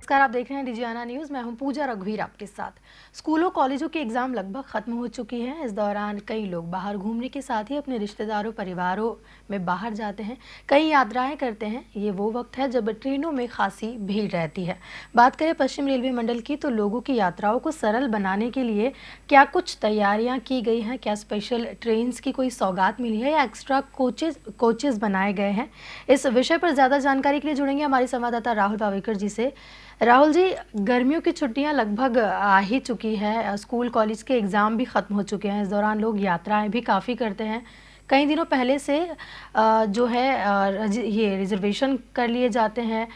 नमस्कार, आप देख रहे हैं डिजियाना न्यूज़। मैं हूं पूजा रघुवीर आपके साथ। स्कूलों कॉलेजों के एग्ज़ाम लगभग ख़त्म हो चुकी हैं। इस दौरान कई लोग बाहर घूमने के साथ ही अपने रिश्तेदारों परिवारों में बाहर जाते हैं, कई यात्राएं करते हैं। ये वो वक्त है जब ट्रेनों में खासी भीड़ रहती है। बात करें पश्चिम रेलवे मंडल की, तो लोगों की यात्राओं को सरल बनाने के लिए क्या कुछ तैयारियाँ की गई हैं? क्या स्पेशल ट्रेन की कोई सौगात मिली है या एक्स्ट्रा कोचेज़ बनाए गए हैं? इस विषय पर ज़्यादा जानकारी के लिए जुड़ेंगे हमारे संवाददाता राहुल पावेकर जी से। राहुल जी, गर्मियों की छुट्टियां लगभग आ ही चुकी है, स्कूल कॉलेज के एग्ज़ाम भी ख़त्म हो चुके हैं। इस दौरान लोग यात्राएं भी काफ़ी करते हैं। कई दिनों पहले से जो है ये रिजर्वेशन कर लिए जाते हैं,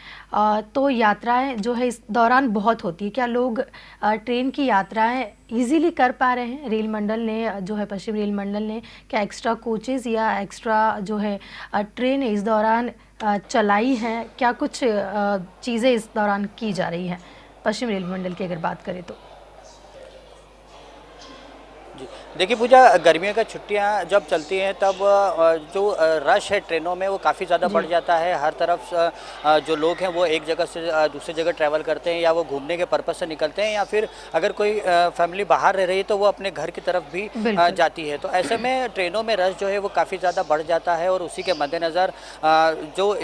तो यात्राएं जो है इस दौरान बहुत होती है। क्या लोग ट्रेन की यात्राएं इजीली कर पा रहे हैं? रेल मंडल ने जो है पश्चिम रेल मंडल ने क्या एक्स्ट्रा कोचेज़ या एक्स्ट्रा जो है ट्रेन इस दौरान चलाई हैं? क्या कुछ चीज़ें इस दौरान की जा रही हैं पश्चिम रेल मंडल की, अगर बात करें तो? जी, देखिए पूजा, गर्मियों का छुट्टियां जब चलती हैं तब जो रश है ट्रेनों में वो काफ़ी ज़्यादा बढ़ जी। जाता है। हर तरफ जो लोग हैं वो एक जगह से दूसरी जगह ट्रैवल करते हैं, या वो घूमने के पर्पज़ से निकलते हैं, या फिर अगर कोई फैमिली बाहर रह रही है तो वो अपने घर की तरफ भी बिल्कुल। जाती है। तो ऐसे में ट्रेनों में रश जो है वो काफ़ी ज़्यादा बढ़ जाता है, और उसी के मद्देनज़र जो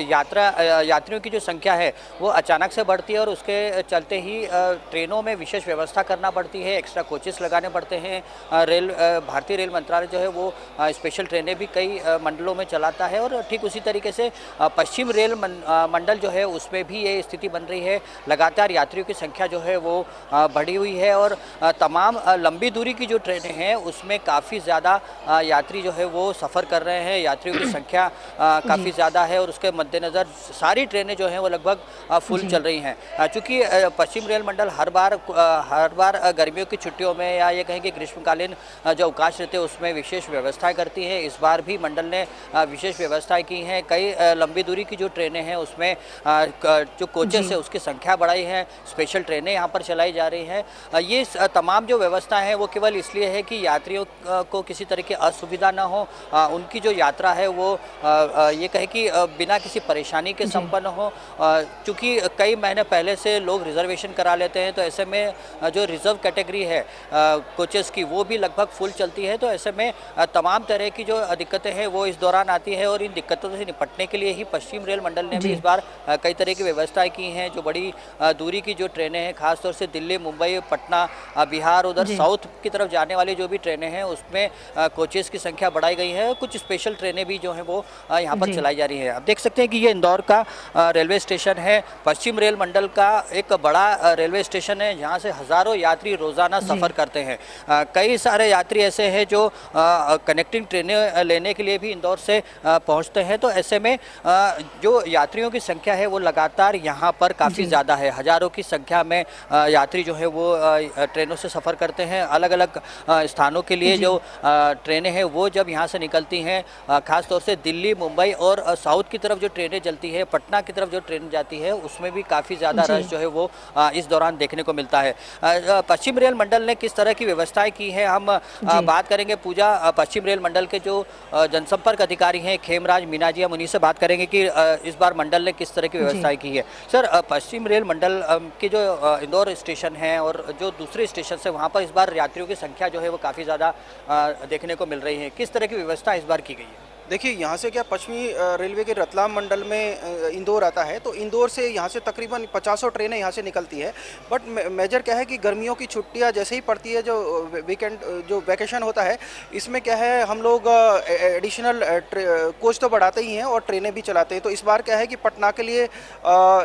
यात्रियों की जो संख्या है वो अचानक से बढ़ती है, और उसके चलते ही ट्रेनों में विशेष व्यवस्था करना पड़ती है, एक्स्ट्रा कोचेस लगाने पड़ते हैं। भारतीय रेल मंत्रालय जो है वो स्पेशल ट्रेनें भी कई मंडलों में चलाता है, और ठीक उसी तरीके से पश्चिम रेल मंडल जो है उसमें भी ये स्थिति बन रही है। लगातार यात्रियों की संख्या जो है वो बढ़ी हुई है, और तमाम लंबी दूरी की जो ट्रेनें हैं उसमें काफ़ी ज़्यादा यात्री जो है वो सफ़र कर रहे हैं। यात्रियों की संख्या काफ़ी जी। ज़्यादा है, और उसके मद्देनज़र सारी ट्रेनें जो हैं वो लगभग फुल जी। चल रही हैं। चूँकि पश्चिम रेल मंडल हर बार गर्मियों की छुट्टियों में, या ये कहें कि ग्रीष्मकालीन जो अवकाश रहते हैं उसमें विशेष व्यवस्थाएं करती है। इस बार भी मंडल ने विशेष व्यवस्थाएं की हैं। कई लंबी दूरी की जो ट्रेनें हैं उसमें जो कोचेस जी। है उसकी संख्या बढ़ाई है, स्पेशल ट्रेनें यहाँ पर चलाई जा रही हैं। ये तमाम जो व्यवस्था है वो केवल इसलिए है कि यात्रियों को किसी तरह की असुविधा ना हो, उनकी जो यात्रा है वो ये कहे कि बिना किसी परेशानी के जी। संपन्न हो। चूँकि कई महीने पहले से लोग रिजर्वेशन करा लेते हैं, तो ऐसे में जो रिजर्व कैटेगरी है कोचेस की वो भी लगभग फुल चलती है। तो ऐसे में तमाम तरह की जो दिक्कतें हैं वो इस दौरान आती है, और इन दिक्कतों से निपटने के लिए ही पश्चिम रेल मंडल ने भी जी। इस बार कई तरह की व्यवस्थाएं की हैं। जो बड़ी दूरी की जो ट्रेनें हैं, खासतौर से दिल्ली, मुंबई, पटना, बिहार, उधर जी। साउथ की तरफ जाने वाली जो भी ट्रेनें हैं उसमें कोचेस की संख्या बढ़ाई गई है। कुछ स्पेशल ट्रेनें भी जो हैं वो यहाँ पर जी। चलाई जा रही हैं। आप देख सकते हैं कि ये इंदौर का रेलवे स्टेशन है। पश्चिम रेल मंडल का एक बड़ा रेलवे स्टेशन है, जहाँ से हज़ारों यात्री रोज़ाना जी। सफ़र करते हैं। कई सारे यात्री ऐसे हैं जो कनेक्टिंग ट्रेनें लेने के लिए भी इंदौर से पहुंचते हैं। तो ऐसे में जो यात्रियों की संख्या है वो लगातार यहाँ पर काफ़ी जी। ज़्यादा है। हज़ारों की संख्या में यात्री जो है वो ट्रेनों से सफ़र करते हैं। अलग अलग स्थानों के लिए जी। जो ट्रेनें हैं वो जब यहाँ से निकलती हैं, ख़ास तौर से दिल्ली, मुंबई और साउथ की तरफ जो ट्रेनें चलती है, पटना की तरफ जो ट्रेन जाती है, उसमें भी काफ़ी ज़्यादा जी। रश जो है वो इस दौरान देखने को मिलता है। पश्चिम रेल मंडल ने किस तरह की व्यवस्थाएं की है, हम जी। बात करेंगे पूजा। पश्चिम रेल मंडल के जो जनसंपर्क अधिकारी हैं खेमराज मीना जी, हम उन्हीं से बात करेंगे कि इस बार मंडल ने किस तरह की जी। व्यवस्थाएं की है। सर, पश्चिम रेल मंडल के जो इंदौर स्टेशन है और जो दूसरे स्टेशन है वहाँ पर इस बार यात्रियों की संख्या जो है वो काफ़ी ज़्यादा देखने को मिल रही है। किस तरह की व्यवस्था इस बार की गई है? देखिए, यहाँ से क्या पश्चिमी रेलवे के रतलाम मंडल में इंदौर आता है, तो इंदौर से यहाँ से तकरीबन 50 ट्रेनें यहाँ से निकलती है। बट मेजर क्या है कि गर्मियों की छुट्टियाँ जैसे ही पड़ती है, जो वीकेंड जो वैकेशन होता है, इसमें क्या है हम लोग एडिशनल कोच तो बढ़ाते ही हैं और ट्रेनें भी चलाते हैं। तो इस बार क्या है कि पटना के लिए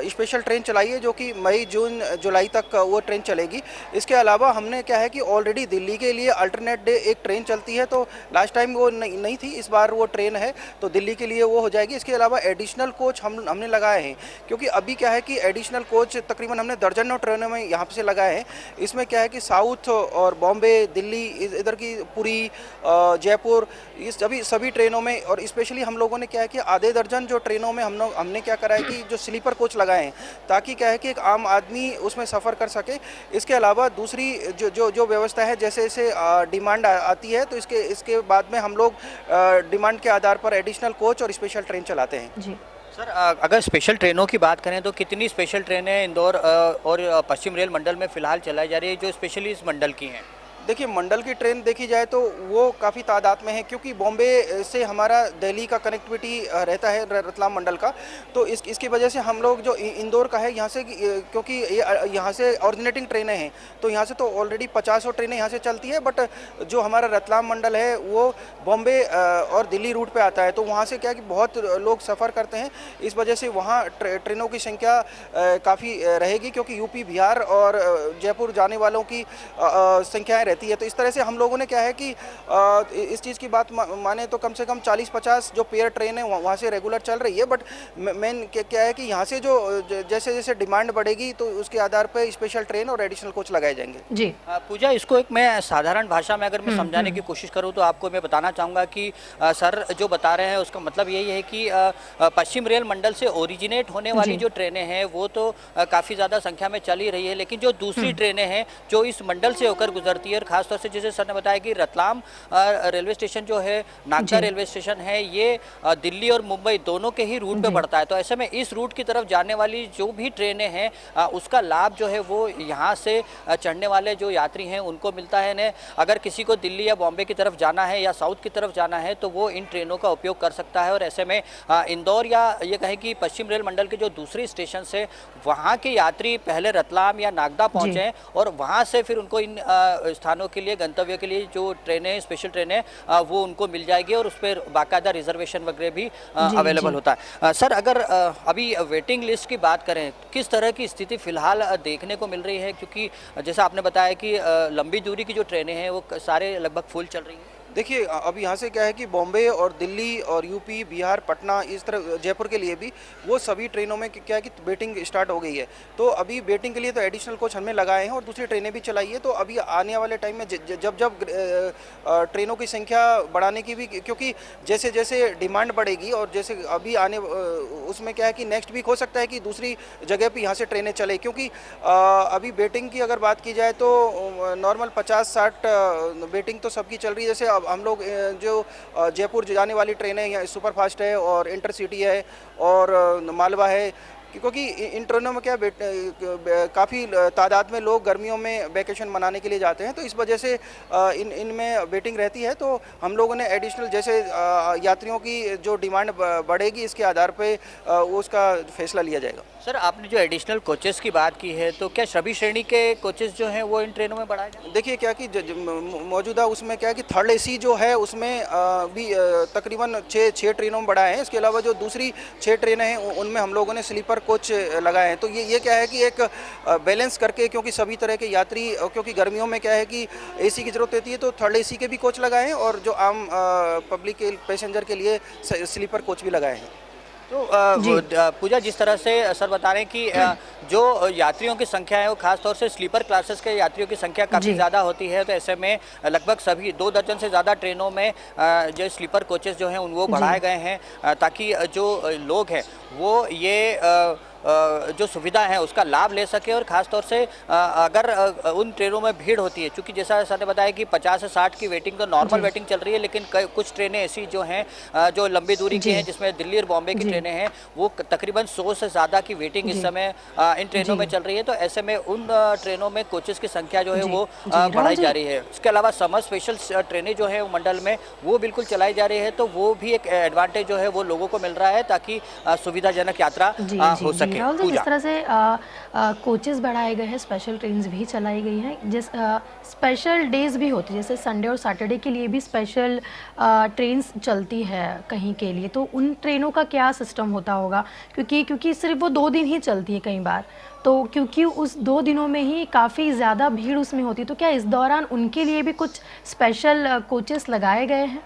स्पेशल ट्रेन चलाई है, जो कि मई, जून, जुलाई तक वो ट्रेन चलेगी। इसके अलावा हमने क्या है कि ऑलरेडी दिल्ली के लिए अल्टरनेट डे एक ट्रेन चलती है, तो लास्ट टाइम वो नहीं थी, इस बार वो ट्रेन है तो दिल्ली के लिए वो हो जाएगी। इसके अलावा एडिशनल कोच हमने लगाए हैं, क्योंकि अभी क्या है कि एडिशनल कोच तकरीबन हमने दर्जनों ट्रेनों में यहाँ से लगाए हैं। इसमें क्या है कि साउथ और बॉम्बे, दिल्ली, इधर की पुरी, जयपुर, इस सभी ट्रेनों में, और स्पेशली हम लोगों ने क्या है कि आधे दर्जन जो ट्रेनों में हमने क्या करा है कि जो स्लीपर कोच लगाए हैं, ताकि क्या है कि एक आम आदमी उसमें सफ़र कर सके। इसके अलावा दूसरी जो व्यवस्था है, जैसे जैसे डिमांड आती है, तो इसके बाद में हम लोग डिमांड के आधार पर एडिशनल कोच और स्पेशल ट्रेन चलाते हैं। जी। सर अगर स्पेशल ट्रेनों की बात करें तो कितनी स्पेशल ट्रेनें इंदौर और पश्चिम रेल मंडल में फ़िलहाल चलाई जा रही है जो स्पेशली इस मंडल की हैं? देखिए मंडल की ट्रेन देखी जाए तो वो काफ़ी तादाद में है, क्योंकि बॉम्बे से हमारा दिल्ली का कनेक्टिविटी रहता है रतलाम मंडल का। तो इसकी वजह से हम लोग जो इंदौर का है यहाँ से, क्योंकि यहाँ से ऑरिजिनेटिंग ट्रेनें हैं तो यहाँ से तो ऑलरेडी 50 ट्रेनें यहाँ से चलती है, बट जो हमारा रतलाम मंडल है वो बॉम्बे और दिल्ली रूट पे आता है, तो वहाँ से क्या है कि बहुत लोग सफ़र करते हैं। इस वजह से वहाँ ट्रेनों की संख्या काफ़ी रहेगी, क्योंकि यूपी, बिहार और जयपुर जाने वालों की संख्याएँ रहती है। तो इस तरह से हम लोगों ने क्या है कि इस चीज़ की बात माने तो कम से कम 40-50 जो पेयर ट्रेन है वहाँ से रेगुलर चल रही है। बट मेन क्या है कि यहाँ से जो जैसे जैसे डिमांड बढ़ेगी तो उसके आधार पर स्पेशल ट्रेन और एडिशनल कोच लगाए जाएंगे। जी पूजा, इसको एक मैं साधारण भाषा में अगर मैं समझाने की कोशिश करूँ तो आपको मैं बताना चाहूँगा कि सर जो बता रहे हैं उसका मतलब यही है कि पश्चिम रेल मंडल से ओरिजिनेट होने वाली जो ट्रेनें हैं वो तो काफ़ी ज़्यादा संख्या में चल ही रही है, लेकिन जो दूसरी ट्रेनें हैं जो इस मंडल से होकर गुजरती है, खासतौर से जैसे सर ने बताया कि रतलाम रेलवे स्टेशन जो है, नागदा रेलवे स्टेशन है, ये दिल्ली और मुंबई दोनों के ही रूट पे पड़ता है। तो ऐसे में इस रूट की तरफ जाने वाली जो भी ट्रेनें हैं उसका लाभ जो है वो यहाँ से चढ़ने वाले जो यात्री हैं उनको मिलता है। ने अगर किसी को दिल्ली या बॉम्बे की तरफ जाना है या साउथ की तरफ जाना है तो वो इन ट्रेनों का उपयोग कर सकता है। और ऐसे में इंदौर या ये कहें कि पश्चिम रेल मंडल के जो दूसरी स्टेशन से वहाँ के यात्री पहले रतलाम या नागदा पहुँचे और वहाँ से फिर उनको इन स्थानों के लिए, गंतव्य के लिए जो ट्रेनें, स्पेशल ट्रेनें वो उनको मिल जाएगी और उस पर बाकायदा रिजर्वेशन वगैरह भी अवेलेबल होता है। सर अगर अभी वेटिंग लिस्ट की बात करें, किस तरह की स्थिति फिलहाल देखने को मिल रही है? क्योंकि जैसा आपने बताया कि लंबी दूरी की जो ट्रेनें हैं वो सारे लगभग फुल चल रही हैं। देखिए अब यहाँ से क्या है कि बॉम्बे और दिल्ली और यूपी, बिहार, पटना, इस तरह जयपुर के लिए भी वो सभी ट्रेनों में क्या है कि वेटिंग स्टार्ट हो गई है। तो अभी वेटिंग के लिए तो एडिशनल कोच हमने लगाए हैं और दूसरी ट्रेनें भी चलाई है। तो अभी आने वाले टाइम में जब जब ट्रेनों की संख्या बढ़ाने की भी, क्योंकि जैसे जैसे डिमांड बढ़ेगी और जैसे अभी आने उसमें क्या है कि नेक्स्ट वीक हो सकता है कि दूसरी जगह पर यहाँ से ट्रेनें चले, क्योंकि अभी वेटिंग की अगर बात की जाए तो नॉर्मल 50-60 वेटिंग तो सबकी चल रही है। जैसे हम लोग जो जयपुर जाने वाली ट्रेनें या सुपरफास्ट है और इंटरसिटी है और मालवा है, क्योंकि इन ट्रेनों में क्या काफ़ी तादाद में लोग गर्मियों में वैकेशन मनाने के लिए जाते हैं, तो इस वजह से इनमें वेटिंग रहती है। तो हम लोगों ने एडिशनल जैसे यात्रियों की जो डिमांड बढ़ेगी इसके आधार पे उसका फैसला लिया जाएगा। सर आपने जो एडिशनल कोचेस की बात की है तो क्या सभी श्रेणी के कोचेस जो हैं वो इन ट्रेनों में बढ़ाए जाए? देखिए क्या कि मौजूदा उसमें क्या है कि थर्ड एसी जो है उसमें भी तकरीबन 6 ट्रेनों में बढ़ाए हैं। इसके अलावा जो दूसरी 6 ट्रेनें हैं उनमें हम लोगों ने स्लीपर कोच लगाए हैं। तो ये क्या है कि एक बैलेंस करके, क्योंकि सभी तरह के यात्री, क्योंकि गर्मियों में क्या है कि एसी की ज़रूरत रहती है, तो थर्ड एसी के भी कोच लगाए हैं और जो आम पब्लिक के पैसेंजर के लिए स्लीपर कोच भी लगाए हैं। तो पूजा, जिस तरह से सर बता रहे हैं कि जो यात्रियों की संख्या है वो खास तौर से स्लीपर क्लासेस के यात्रियों की संख्या काफ़ी ज़्यादा होती है, तो ऐसे में लगभग सभी 2 दर्जन से ज़्यादा ट्रेनों में जो स्लीपर कोचेस जो हैं वो बढ़ाए गए हैं ताकि जो लोग हैं वो ये जो सुविधा है उसका लाभ ले सके। और ख़ास तौर से अगर उन ट्रेनों में भीड़ होती है, क्योंकि जैसा सर ने बताया कि 50 से 60 की वेटिंग तो नॉर्मल वेटिंग चल रही है, लेकिन कुछ ट्रेनें ऐसी जो हैं जो लंबी दूरी की हैं जिसमें दिल्ली और बॉम्बे की ट्रेनें हैं वो तकरीबन 100 से ज़्यादा की वेटिंग इस समय इन ट्रेनों में चल रही है। तो ऐसे में उन ट्रेनों में कोचेस की संख्या जो है वो बढ़ाई जा रही है। इसके अलावा समर स्पेशल ट्रेनें जो है मंडल में वो बिल्कुल चलाई जा रही है, तो वो भी एक एडवांटेज जो है वो लोगों को मिल रहा है ताकि सुविधाजनक यात्रा हो सके। जिस तरह से कोचेस बढ़ाए गए हैं, स्पेशल ट्रेन्स भी चलाई गई हैं, जिस स्पेशल डेज भी होती है, जैसे संडे और सैटरडे के लिए भी स्पेशल ट्रेन्स चलती है कहीं के लिए, तो उन ट्रेनों का क्या सिस्टम होता होगा? क्योंकि सिर्फ वो 2 दिन ही चलती है कई बार, तो क्योंकि उस 2 दिनों में ही काफ़ी ज़्यादा भीड़ उसमें होती है, तो क्या इस दौरान उनके लिए भी कुछ स्पेशल कोचेस लगाए गए हैं?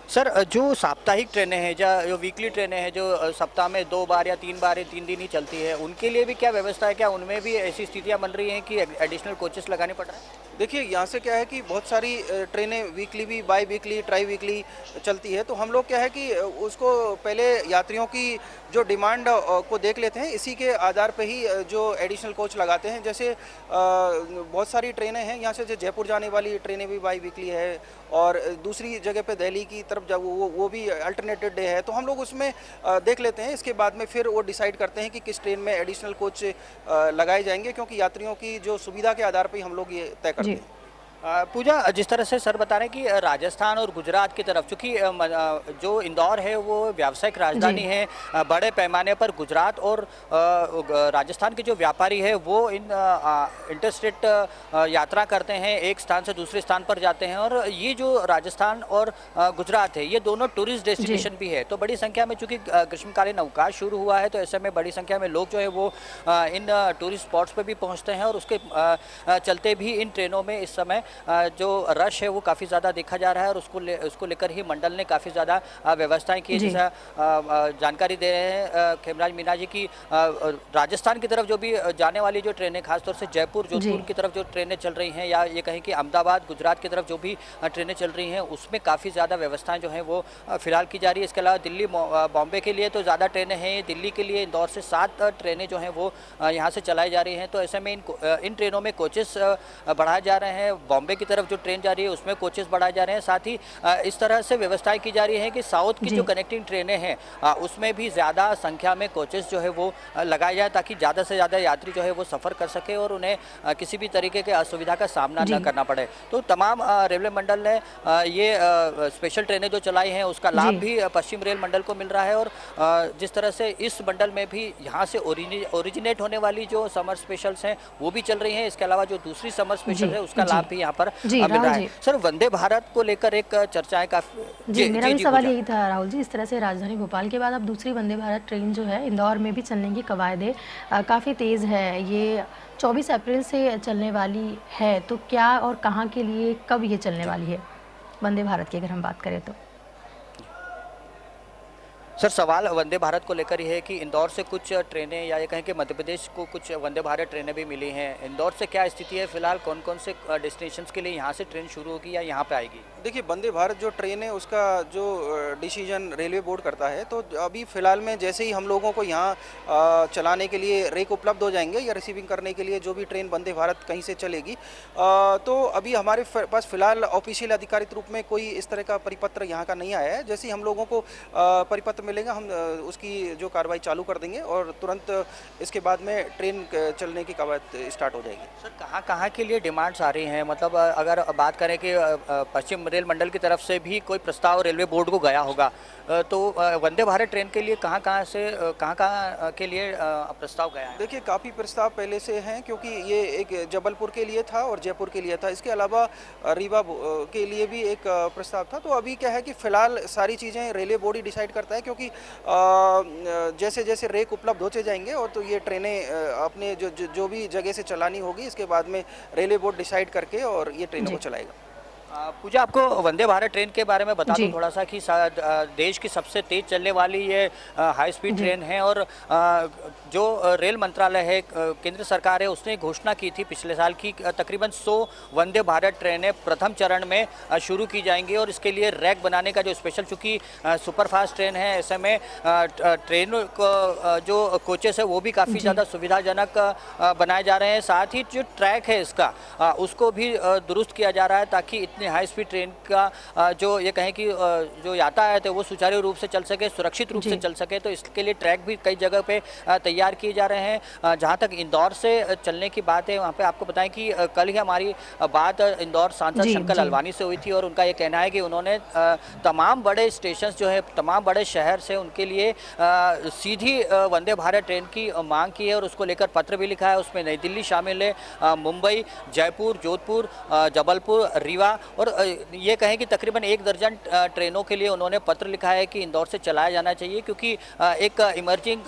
सर जो साप्ताहिक ट्रेनें हैं जो वीकली ट्रेनें हैं जो सप्ताह में 2 बार या 3 बार या 3 दिन ही चलती है, उनके लिए भी क्या व्यवस्था है? क्या उनमें भी ऐसी स्थितियां बन रही हैं कि एडिशनल कोचेस लगाने पड़ रहे हैं? देखिए यहाँ से क्या है कि बहुत सारी ट्रेनें वीकली भी, बाई वीकली, ट्राई वीकली चलती है, तो हम लोग क्या है कि उसको पहले यात्रियों की जो डिमांड को देख लेते हैं, इसी के आधार पे ही जो एडिशनल कोच लगाते हैं। जैसे बहुत सारी ट्रेनें हैं यहाँ से, जो जयपुर जाने वाली ट्रेनें भी बाई वीकली है, और दूसरी जगह पे दिल्ली की तरफ वो भी अल्टरनेटेड डे है, तो हम लोग उसमें देख लेते हैं। इसके बाद में फिर वो डिसाइड करते हैं कि किस ट्रेन में एडिशनल कोच लगाए जाएंगे, क्योंकि यात्रियों की जो सुविधा के आधार पर ही हम लोग ये तय करते हैं। पूजा, जिस तरह से सर बता रहे हैं कि राजस्थान और गुजरात की तरफ, चूँकि जो इंदौर है वो व्यावसायिक राजधानी है, बड़े पैमाने पर गुजरात और राजस्थान के जो व्यापारी है वो इन इंटरस्टेट यात्रा करते हैं, एक स्थान से दूसरे स्थान पर जाते हैं, और ये जो राजस्थान और गुजरात है ये दोनों टूरिस्ट डेस्टिनेशन भी है। तो बड़ी संख्या में, चूँकि ग्रीष्मकालीन अवकाश शुरू हुआ है, तो ऐसे में बड़ी संख्या में लोग जो है वो इन टूरिस्ट स्पॉट्स पर भी पहुँचते हैं, और उसके चलते भी इन ट्रेनों में इस समय जो रश है वो काफ़ी ज़्यादा देखा जा रहा है, और उसको लेकर ही मंडल ने काफ़ी ज़्यादा व्यवस्थाएं की। जैसा जानकारी दे रहे हैं खेमराज मीना जी की राजस्थान की तरफ जो भी जाने वाली जो ट्रेनें, खासतौर से जयपुर जोधपुर की तरफ जो ट्रेनें चल रही हैं, या ये कहें कि अहमदाबाद गुजरात की तरफ जो भी ट्रेनें चल रही हैं, उसमें काफ़ी ज़्यादा व्यवस्थाएँ जो हैं वो फिलहाल की जा रही है। इसके अलावा दिल्ली बॉम्बे के लिए तो ज़्यादा ट्रेनें हैं, दिल्ली के लिए इंदौर से 7 ट्रेनें जो हैं वो यहाँ से चलाई जा रही हैं। तो ऐसे में इन ट्रेनों में कोचेस बढ़ाए जा रहे हैं। बॉम्बे की तरफ जो ट्रेन जा रही है उसमें कोचेस बढ़ाए जा रहे हैं। साथ ही इस तरह से व्यवस्थाएं की जा रही है कि साउथ की जो कनेक्टिंग ट्रेनें हैं उसमें भी ज़्यादा संख्या में कोचेस जो है वो लगाए जाए, ताकि ज़्यादा से ज़्यादा यात्री जो है वो सफ़र कर सके और उन्हें किसी भी तरीके के असुविधा का सामना न करना पड़े। तो तमाम रेलवे मंडल ने ये स्पेशल ट्रेनें जो चलाई हैं उसका लाभ भी पश्चिम रेल मंडल को मिल रहा है, और जिस तरह से इस मंडल में भी यहाँ से ओरिजिनेट होने वाली जो समर स्पेशल्स हैं वो भी चल रही हैं। इसके अलावा जो दूसरी समर स्पेशल है उसका लाभ भी यहाँ पर मिल रहा है। सर, वंदे भारत को लेकर एक चर्चाएं काफी जी, मेरा भी सवाल यही था राहुल जी। इस तरह से राजधानी भोपाल के बाद अब दूसरी वंदे भारत ट्रेन जो है इंदौर में भी चलने की कवायदें काफ़ी तेज़ है। ये 24 अप्रैल से चलने वाली है, तो क्या और कहाँ के लिए, कब ये चलने वाली है वंदे भारत की, अगर हम बात करें तो? सर, सवाल वंदे भारत को लेकर ही है कि इंदौर से कुछ ट्रेनें, या ये कहें कि मध्य प्रदेश को कुछ वंदे भारत ट्रेनें भी मिली हैं। इंदौर से क्या स्थिति है फिलहाल, कौन कौन से डेस्टिनेशंस के लिए यहाँ से ट्रेन शुरू होगी या यहाँ पे आएगी? देखिए, वंदे भारत जो ट्रेन है उसका जो डिसीजन रेलवे बोर्ड करता है, तो अभी फ़िलहाल में जैसे ही हम लोगों को यहाँ चलाने के लिए रेक उपलब्ध हो जाएंगे, या रिसीविंग करने के लिए जो भी ट्रेन वंदे भारत कहीं से चलेगी, तो अभी हमारे पास फ़िलहाल ऑफिशियल आधिकारिक रूप में कोई इस तरह का परिपत्र यहाँ का नहीं आया है। जैसे ही हम लोगों को परिपत्र मिलेगा, हम उसकी जो कार्रवाई चालू कर देंगे, और तुरंत इसके बाद में ट्रेन चलने की कवायद स्टार्ट हो जाएगी। सर, कहाँ के लिए डिमांड्स आ रही हैं? मतलब अगर बात करें कि पश्चिम रेल मंडल की तरफ से भी कोई प्रस्ताव रेलवे बोर्ड को गया होगा, तो वंदे भारत ट्रेन के लिए कहाँ के लिए प्रस्ताव गया है? देखिए, काफ़ी प्रस्ताव पहले से हैं, क्योंकि ये एक जबलपुर के लिए था और जयपुर के लिए था। इसके अलावा रीवा के लिए भी एक प्रस्ताव था। तो अभी क्या है कि फ़िलहाल सारी चीज़ें रेलवे बोर्ड ही डिसाइड करता है, क्योंकि जैसे जैसे रेक उपलब्ध होते जाएंगे, और तो ये ट्रेनें अपने जो भी जगह से चलानी होगी, इसके बाद में रेलवे बोर्ड डिसाइड करके और ये ट्रेनों को चलाएगा। पूजा, आपको वंदे भारत ट्रेन के बारे में बता दूं थोड़ा सा कि देश की सबसे तेज चलने वाली ये हाई स्पीड ट्रेन है, और जो रेल मंत्रालय है, केंद्र सरकार है, उसने घोषणा की थी पिछले साल की तकरीबन 100 वंदे भारत ट्रेनें प्रथम चरण में शुरू की जाएंगी, और इसके लिए रैक बनाने का जो स्पेशल, चूँकि सुपरफास्ट ट्रेन है, ऐसे में ट्रेन को जो कोचेस है वो भी काफ़ी ज़्यादा सुविधाजनक बनाए जा रहे हैं। साथ ही जो ट्रैक है इसका उसको भी दुरुस्त किया जा रहा है, ताकि इतने हाई स्पीड ट्रेन का जो ये कहें कि जो यातायात है वो सुचारू रूप से चल सके, सुरक्षित रूप से चल सके। तो इसके लिए ट्रैक भी कई जगह पे तैयार किए जा रहे हैं। जहाँ तक इंदौर से चलने की बात है, वहाँ पे आपको बताएं कि कल ही हमारी बात इंदौर सांसद शंकर लालवानी से हुई थी, और उनका ये कहना है कि उन्होंने तमाम बड़े स्टेशन जो है, तमाम बड़े शहर से उनके लिए सीधी वंदे भारत ट्रेन की मांग की है, और उसको लेकर पत्र भी लिखा है। उसमें नई दिल्ली शामिल है, मुंबई, जयपुर, जोधपुर, जबलपुर, रीवा और ये कहें कि तकरीबन 1 दर्जन ट्रेनों के लिए उन्होंने पत्र लिखा है कि इंदौर से चलाया जाना चाहिए, क्योंकि एक इमर्जिंग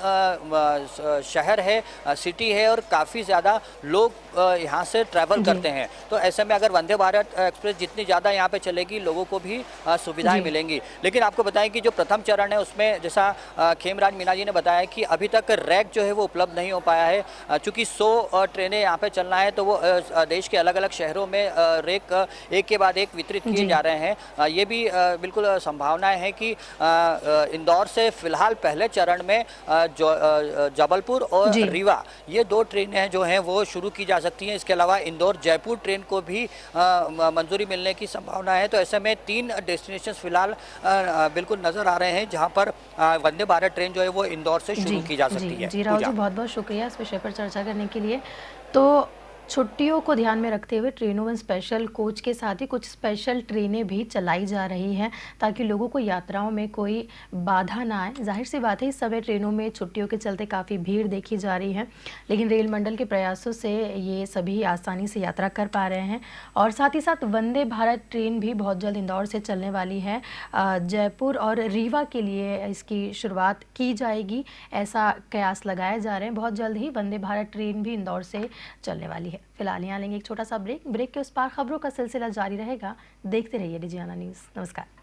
शहर है, सिटी है और काफ़ी ज़्यादा लोग यहाँ से ट्रैवल करते हैं। तो ऐसे में अगर वंदे भारत एक्सप्रेस जितनी ज़्यादा यहाँ पे चलेगी, लोगों को भी सुविधाएं मिलेंगी। लेकिन आपको बताएं कि जो प्रथम चरण है उसमें जैसा खेमराज मीणा जी ने बताया कि अभी तक रैक जो है वो उपलब्ध नहीं हो पाया है। चूँकि 100 ट्रेनें यहाँ पे चलना है, तो वो देश के अलग अलग शहरों में रैक एक के बाद एक वितरित किए जा रहे हैं। ये भी बिल्कुल संभावनाएं हैं कि इंदौर से फिलहाल पहले चरण में जबलपुर और रीवा, ये 2 ट्रेनें जो हैं वो शुरू की जा सकती हैं। इसके अलावा इंदौर जयपुर ट्रेन को भी मंजूरी मिलने की संभावना है। तो ऐसे में 3 डेस्टिनेशन फिलहाल बिल्कुल नज़र आ रहे हैं जहां पर वंदे भारत ट्रेन जो है वो इंदौर से शुरू की जा सकती है। जी राहुल जी, बहुत बहुत शुक्रिया इस विषय पर चर्चा करने के लिए। तो छुट्टियों को ध्यान में रखते हुए ट्रेनों में स्पेशल कोच के साथ ही कुछ स्पेशल ट्रेनें भी चलाई जा रही हैं ताकि लोगों को यात्राओं में कोई बाधा ना आए। जाहिर सी बात है इस समय ट्रेनों में छुट्टियों के चलते काफ़ी भीड़ देखी जा रही है, लेकिन रेल मंडल के प्रयासों से ये सभी आसानी से यात्रा कर पा रहे हैं। और साथ ही साथ वंदे भारत ट्रेन भी बहुत जल्द इंदौर से चलने वाली है। जयपुर और रीवा के लिए इसकी शुरुआत की जाएगी, ऐसा कयास लगाए जा रहे हैं। बहुत जल्द ही वंदे भारत ट्रेन भी इंदौर से चलने वाली है। फिलहाल यहाँ लेंगे एक छोटा सा ब्रेक के उस पार खबरों का सिलसिला जारी रहेगा। देखते रहिए डिजियाना न्यूज़। नमस्कार।